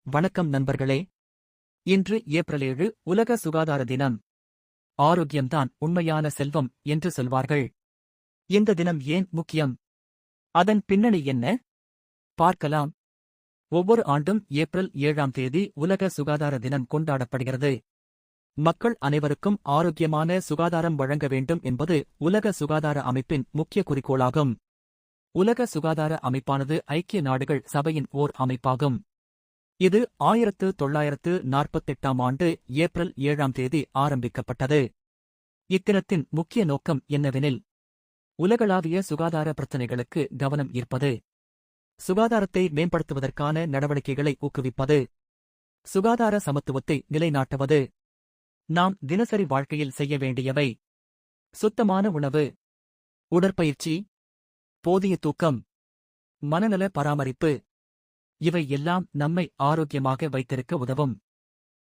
வணக்கம் நண்பர்களே. இன்று ஏப்ரல் 7 உலக சுகாதார தினம். ஆரோக்கியம்தான் உண்மையான செல்வம் என்று சொல்வார்கள். இந்த தினம் ஏன் முக்கியம்? அதன் பின்னணி என்ன? பார்க்கலாம். ஒவ்வொரு ஆண்டும் ஏப்ரல் 7ஆம் தேதி உலக சுகாதார தினம் கொண்டாடப்படுகிறது. மக்கள் அனைவருக்கும் ஆரோக்கியமான சுகாதாரம் வழங்க வேண்டும் என்பது உலக சுகாதார அமைப்பின் முக்கிய குறிக்கோளாகும். உலக சுகாதார அமைப்பானது ஐக்கிய நாடுகள் சபையின் ஓர் அமைப்பாகும். இது 1948ஆம் ஆண்டு ஏப்ரல் 7ஆம் தேதி ஆரம்பிக்கப்பட்டது. இத்தினத்தின் முக்கிய நோக்கம் என்னவெனில், உலகளாவிய சுகாதார பிரச்சினைகளுக்கு கவனம் ஈர்ப்பது, சுகாதாரத்தை மேம்படுத்துவதற்கான நடவடிக்கைகளை ஊக்குவிப்பது, சுகாதார சமத்துவத்தை நிலைநாட்டுவது. நாம் தினசரி வாழ்க்கையில் செய்ய வேண்டியவை: சுத்தமான உணவு, உடற்பயிற்சி, போதிய தூக்கம், மனநல பராமரிப்பு. இவை எல்லாம் நம்மை ஆரோக்கியமாக வைத்திருக்க உதவும்.